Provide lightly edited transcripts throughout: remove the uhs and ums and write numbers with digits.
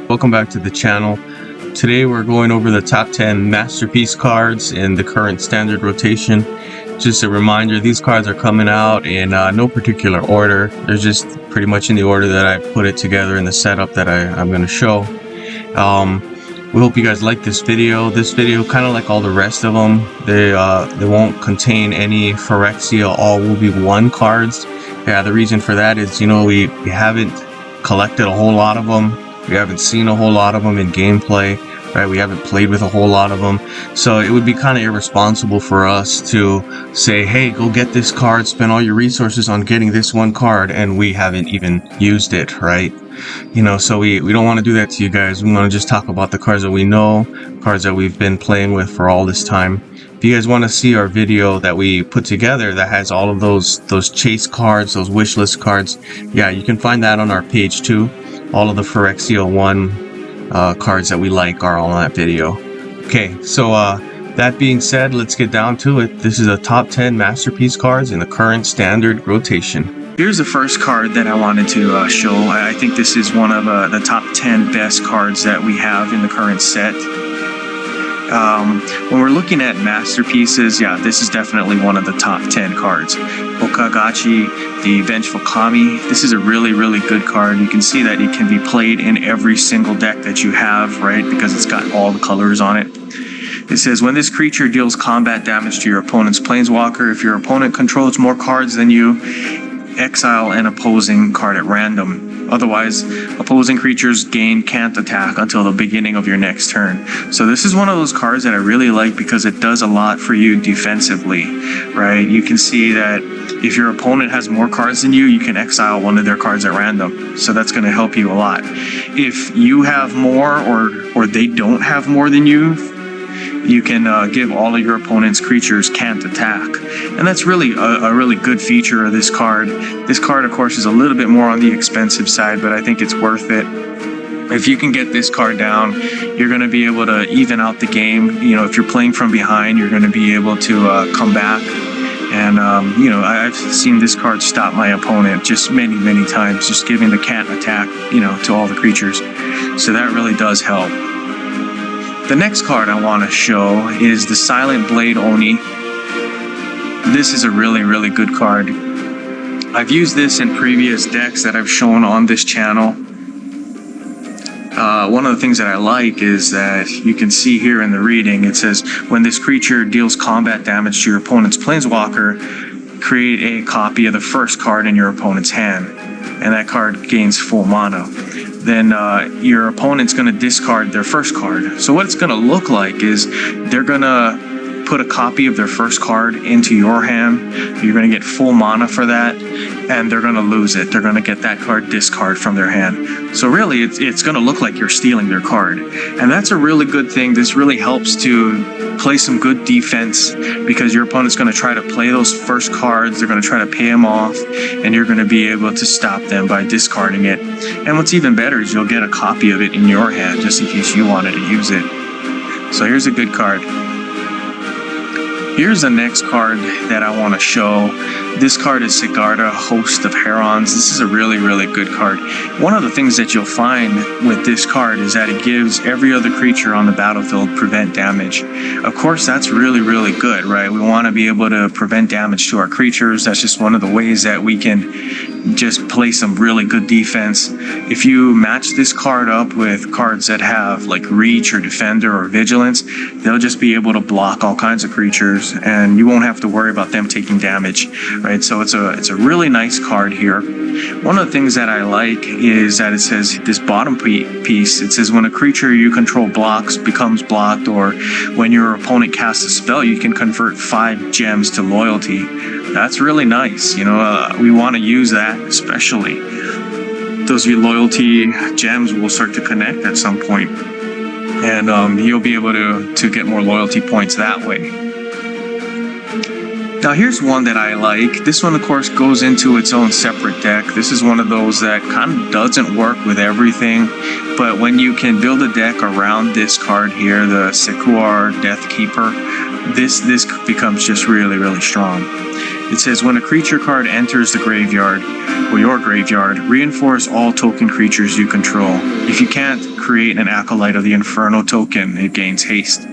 Welcome back to the channel. Today we're going over the top 10 masterpiece cards in the current standard rotation. Just a reminder, these cards are coming out in no particular order. They're just pretty much in the order that I put it together in the setup that I'm going to show. We hope you guys like this video. This video, kind of like all the rest of them, they won't contain any Phyrexia all will be one cards. Yeah, the reason for that is, we haven't collected a whole lot of them. We haven't seen a whole lot of them in gameplay, right? We haven't played with a whole lot of them. So it would be kind of irresponsible for us to say, hey, go get this card, spend all your resources on getting this one card, and we haven't even used it, right? So we don't want to do that to you guys. We want to just talk about the cards that we know, cards that we've been playing with for all this time. If you guys want to see our video that we put together that has all of those chase cards, those wish list cards, yeah, you can find that on our page too. All of the Phyrexia 1 cards that we like are all on that video. Okay, so that being said, let's get down to it. This is a top 10 masterpiece cards in the current standard rotation. Here's the first card that I wanted to show. I think this is one of the top 10 best cards that we have in the current set. When we're looking at masterpieces, yeah, this is definitely one of the top 10 cards. Okagachi, the Vengeful Kami. This is a really, really good card. You can see that it can be played in every single deck that you have, right? Because it's got all the colors on it. It says, when this creature deals combat damage to your opponent's planeswalker, if your opponent controls more cards than you, exile an opposing card at random. Otherwise, opposing creatures can't attack until the beginning of your next turn. So this is one of those cards that I really like because it does a lot for you defensively, right? You can see that if your opponent has more cards than you, you can exile one of their cards at random. So that's going to help you a lot. If you have more or they don't have more than you can give all of your opponent's creatures can't attack. And that's really a really good feature of this card. This card, of course, is a little bit more on the expensive side, but I think it's worth it. If you can get this card down, you're going to be able to even out the game. If you're playing from behind, you're going to be able to come back. And, I've seen this card stop my opponent just many, many times, just giving the can't attack, to all the creatures. So that really does help. The next card I want to show is the Silent Blade Oni. This is a really, really good card. I've used this in previous decks that I've shown on this channel. One of the things that I like is that you can see here in the reading, it says, when this creature deals combat damage to your opponent's planeswalker, create a copy of the first card in your opponent's hand, and that card gains full mana. Then your opponent's going to discard their first card. So what it's going to look like is they're going to put a copy of their first card into your hand. You're going to get full mana for that, and they're going to lose it. They're going to get that card discard from their hand. So really, it's going to look like you're stealing their card. And that's a really good thing. This really helps to play some good defense because your opponent's going to try to play those first cards. They're going to try to pay them off, and you're going to be able to stop them by discarding it. And what's even better is you'll get a copy of it in your hand just in case you wanted to use it. So here's a good card. Here's the next card that I want to show. This card is Cigard, Host of Herons. This is a really, really good card. One of the things that you'll find with this card is that it gives every other creature on the battlefield prevent damage. Of course, that's really, really good, right? We want to be able to prevent damage to our creatures. That's just one of the ways that we can just play some really good defense. If you match this card up with cards that have like Reach or Defender or Vigilance, they'll just be able to block all kinds of creatures, and you won't have to worry about them taking damage, right? So it's a really nice card here. One of the things that I like is that it says this bottom piece, it says when a creature you control blocks, becomes blocked, or when your opponent casts a spell, you can convert 5 gems to loyalty. That's really nice. We want to use that, especially. Those loyalty gems will start to connect at some point, and you'll be able to get more loyalty points that way. Now here's one that I like. This one, of course, goes into its own separate deck. This is one of those that kind of doesn't work with everything, but when you can build a deck around this card here, the Cigard Death Keeper, this becomes just really, really strong. It says when a creature card enters the graveyard or your graveyard, reinforce all token creatures you control. If you can't, create an Acolyte of the Inferno token. It gains haste.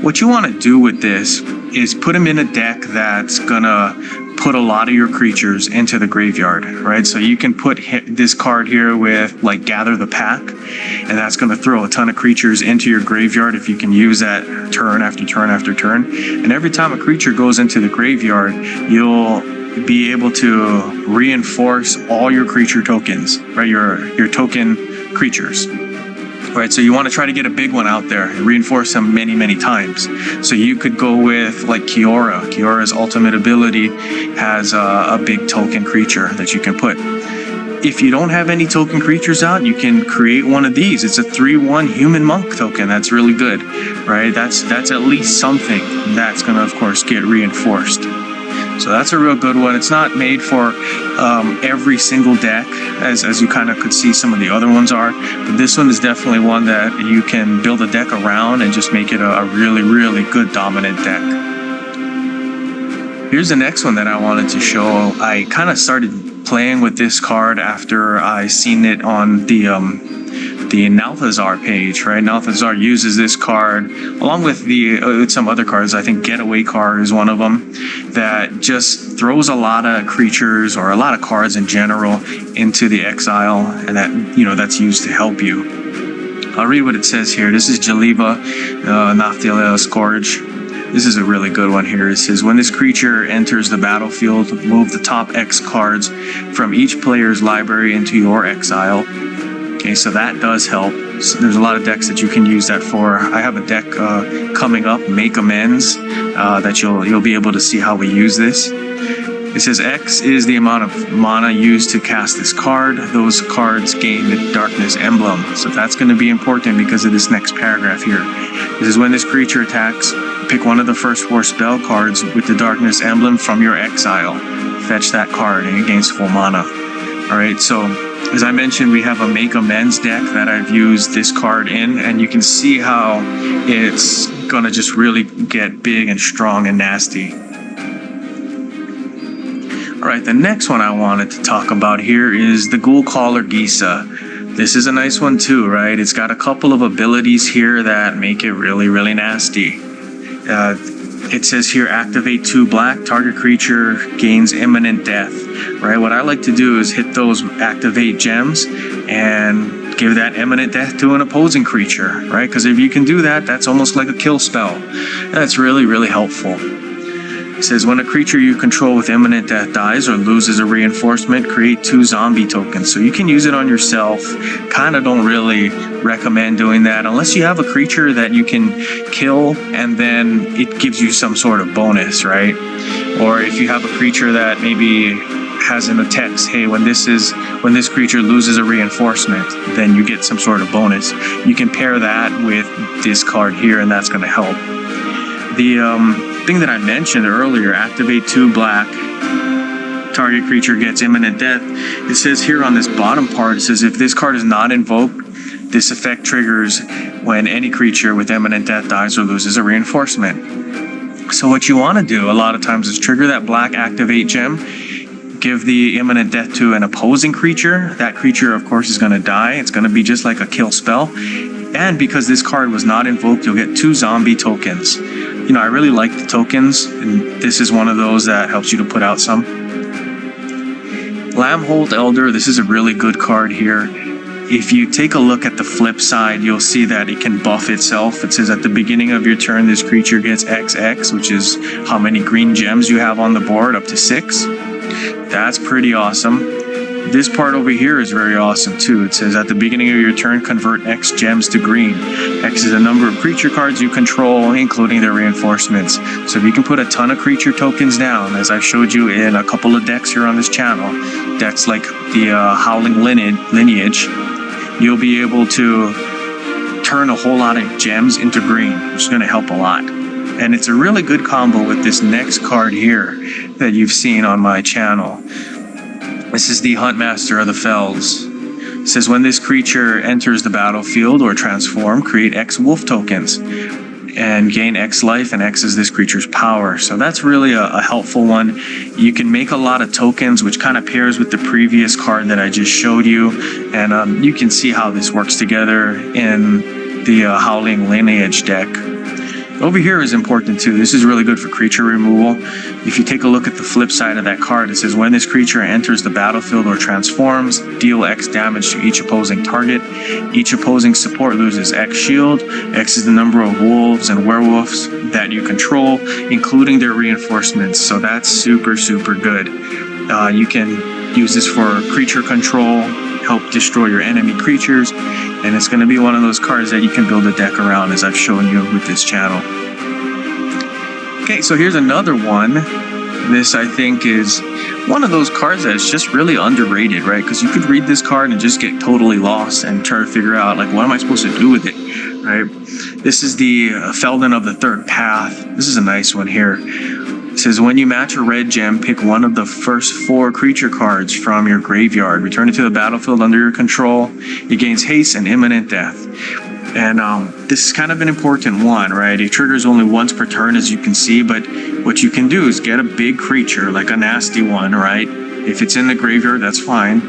What you want to do with this is put them in a deck that's gonna put a lot of your creatures into the graveyard, right? So you can put this card here with like Gather the Pack, and that's going to throw a ton of creatures into your graveyard if you can use that turn after turn after turn. And every time a creature goes into the graveyard, you'll be able to reinforce all your creature tokens, right? Your token creatures. Right, so you want to try to get a big one out there and reinforce them many, many times. So you could go with like Kiora. Kiora's ultimate ability has a big token creature that you can put. If you don't have any token creatures out, you can create one of these. It's a 3/1 human monk token. That's really good, right? That's at least something that's going to, of course, get reinforced. So that's a real good one. It's not made for every single deck, as you kind of could see some of the other ones are. But this one is definitely one that you can build a deck around and just make it a really, really good dominant deck. Here's the next one that I wanted to show. I kind of started playing with this card after I seen it on the Nalthazar page, right? Nalthazar uses this card along with some other cards. I think Getaway Car is one of them that just throws a lot of creatures or a lot of cards in general into the exile, and that's used to help you. I'll read what it says here. This is Jaliba, Naphthalea Scourge. This is a really good one here. It says, when this creature enters the battlefield, move the top X cards from each player's library into your exile. Okay, so that does help. So there's a lot of decks that you can use that for. I have a deck coming up, Make Amends, that you'll be able to see how we use this. It says X is the amount of mana used to cast this card. Those cards gain the Darkness emblem. So that's going to be important because of this next paragraph here. This is when this creature attacks, pick one of the first 4 spell cards with the Darkness emblem from your exile. Fetch that card and it gains full mana. All right, so as I mentioned, we have a Make Amends deck that I've used this card in, and you can see how it's gonna just really get big and strong and nasty. All right, the next one I wanted to talk about here is the Ghoul Caller Giza. This is a nice one too, right? It's got a couple of abilities here that make it really, really nasty. It says here, activate 2 black, target creature gains imminent death, right? What I like to do is hit those activate gems and give that imminent death to an opposing creature, right? Because if you can do that, that's almost like a kill spell. That's really, really helpful. It says, when a creature you control with imminent death dies or loses a reinforcement, create 2 zombie tokens. So you can use it on yourself. Kind of don't really recommend doing that unless you have a creature that you can kill and then it gives you some sort of bonus, right? Or if you have a creature that maybe has in the text, hey, when this creature loses a reinforcement, then you get some sort of bonus. You can pair that with this card here, and that's going to help. The thing that I mentioned earlier, activate 2 black, target creature gets imminent death. It says here on this bottom part, it says if this card is not invoked, this effect triggers when any creature with imminent death dies or loses a reinforcement. So what you want to do a lot of times is trigger that black activate gem, give the imminent death to an opposing creature. That creature, of course, is going to die. It's going to be just like a kill spell. And because this card was not invoked, you'll get 2 zombie tokens. You know, I really like the tokens, and this is one of those that helps you to put out some. Lambholt Elder, this is a really good card here. If you take a look at the flip side, you'll see that it can buff itself. It says at the beginning of your turn, this creature gets XX, which is how many green gems you have on the board, up to 6. That's pretty awesome. This part over here is very awesome too. It says at the beginning of your turn, convert X gems to green. X is a number of creature cards you control, including their reinforcements. So if you can put a ton of creature tokens down, as I showed you in a couple of decks here on this channel, decks like the Howling Lineage, you'll be able to turn a whole lot of gems into green, which is going to help a lot. And it's a really good combo with this next card here that you've seen on my channel. This is the Huntmaster of the Fells. It says when this creature enters the battlefield or transform, create X wolf tokens. and gain X life, and X is this creature's power. So that's really a helpful one. You can make a lot of tokens, which kind of pairs with the previous card that I just showed you, and you can see how this works together in the Howling Lineage deck. Over here is important too. This is really good for creature removal. If you take a look at the flip side of that card, it says when this creature enters the battlefield or transforms, deal X damage to each opposing target. Each opposing support loses X shield. X is the number of wolves and werewolves that you control, including their reinforcements. So that's super, super good. You can use this for creature control, help destroy your enemy creatures, and it's going to be one of those cards that you can build a deck around, as I've shown you with this channel. Okay, so here's another one. This, I think, is one of those cards that's just really underrated, right? Because you could read this card and just get totally lost and try to figure out, like, what am I supposed to do with it, right? This is the Felen of the Third Path. This is a nice one here. It says, when you match a red gem, pick one of the first 4 creature cards from your graveyard. Return it to the battlefield under your control. It gains haste and imminent death. And this is kind of an important one, right? It triggers only once per turn, as you can see, but what you can do is get a big creature, like a nasty one, right? If it's in the graveyard, that's fine.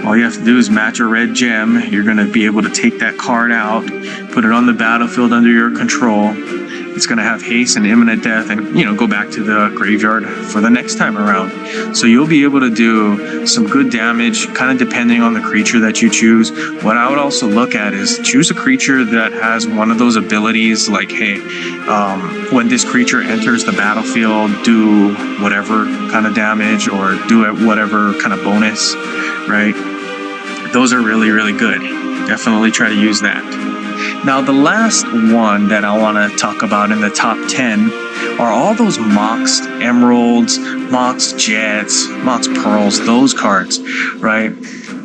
All you have to do is match a red gem. You're going to be able to take that card out, put it on the battlefield under your control. It's going to have haste and imminent death, and go back to the graveyard for the next time around. So you'll be able to do some good damage, kind of depending on the creature that you choose. What I would also look at is choose a creature that has one of those abilities, like, hey, when this creature enters the battlefield, do whatever kind of damage, or do it whatever kind of bonus, right? Those are really, really good. Definitely try to use that. Now, the last one that I want to talk about in the top 10 are all those Mox Emeralds, Mox Jets, Mox Pearls, those cards, right?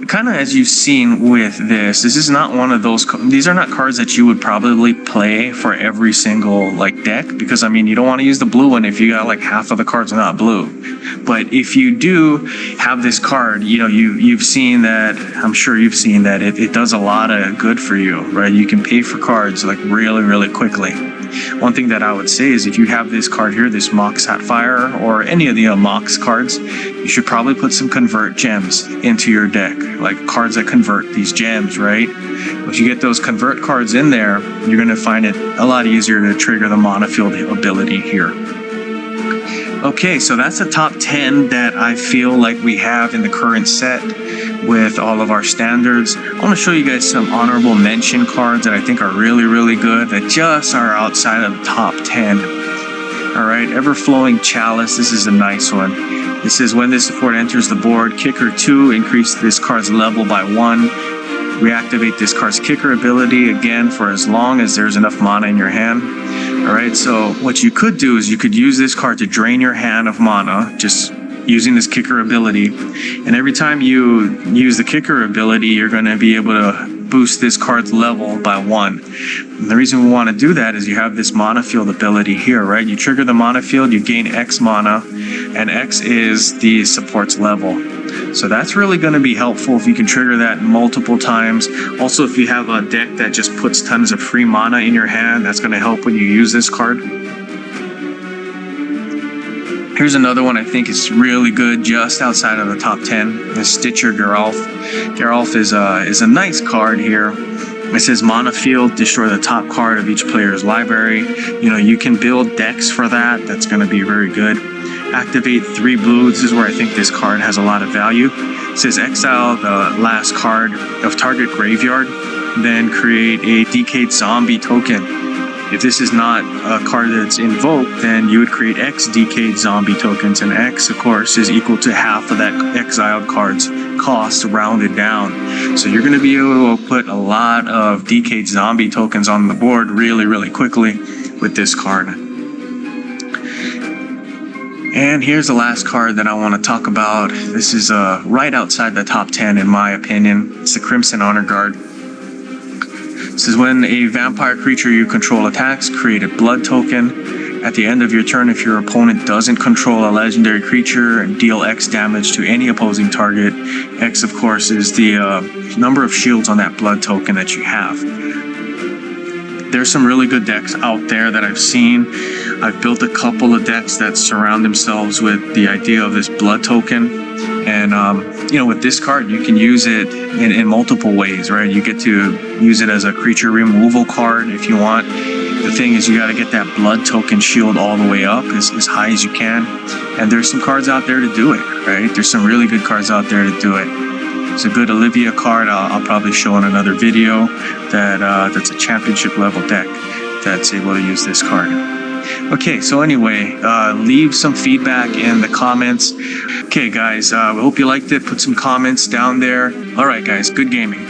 Kind of as you've seen with this is not one of those, these are not cards that you would probably play for every single deck, because you don't want to use the blue one if you got half of the cards are not blue. But if you do have this card, you've seen that, I'm sure you've seen that it does a lot of good for you, right? You can pay for cards really, really quickly. One thing that I would say is if you have this card here, this Mox Sapphire, or any of the Mox cards, you should probably put some convert gems into your deck, like cards that convert these gems, right? If you get those convert cards in there, you're going to find it a lot easier to trigger the Monofield ability here. Okay, so that's the top 10 that I feel like we have in the current set with all of our standards. I want to show you guys some honorable mention cards that I think are really, really good, that just are outside of the top 10. All right, Ever-Flowing Chalice. This is a nice one. It says, when this support enters the board, kicker 2, increase this card's level by 1. Reactivate this card's kicker ability again for as long as there's enough mana in your hand. All right, so what you could do is you could use this card to drain your hand of mana, just using this kicker ability. And every time you use the kicker ability, you're going to be able to boost this card's level by 1. And the reason we want to do that is you have this Monofield ability here, right? You trigger the Monofield, you gain X mana, and X is the support's level. So that's really going to be helpful if you can trigger that multiple times. Also, if you have a deck that just puts tons of free mana in your hand, that's going to help when you use this card. Here's another one I think is really good, just outside of the top 10. Is Stitcher Geralf. Geralf is a nice card here. It says Monofield, destroy the top card of each player's library. You can build decks for that. That's going to be very good. Activate 3 blue. This is where I think this card has a lot of value. It says exile the last card of target graveyard, then create a Decayed Zombie token. If this is not a card that's invoked, then you would create X Decayed Zombie tokens, and X, of course, is equal to half of that exiled card's cost rounded down. So you're going to be able to put a lot of Decayed Zombie tokens on the board really, really quickly with this card. And here's the last card that I want to talk about. This is right outside the top 10 in my opinion. It's the Crimson Honor Guard. It says when a vampire creature you control attacks, create a blood token. At the end of your turn, if your opponent doesn't control a legendary creature, deal X damage to any opposing target. X, of course, is the number of shields on that blood token that you have. there's some really good decks out there that I've seen. I've built a couple of decks that surround themselves with the idea of this blood token. And, you know, with this card, you can use it in multiple ways, right? You get to use it as a creature removal card if you want. The thing is, you got to get that blood token shield all the way up as high as you can. And there's some cards out there to do it, right? There's some really good cards out there to do it. It's a good Olivia card. I'll probably show in another video that's a championship level deck that's able to use this card. Okay, so anyway, leave some feedback in the comments. Okay, guys, I hope you liked it. Put some comments down there. All right, guys, good gaming.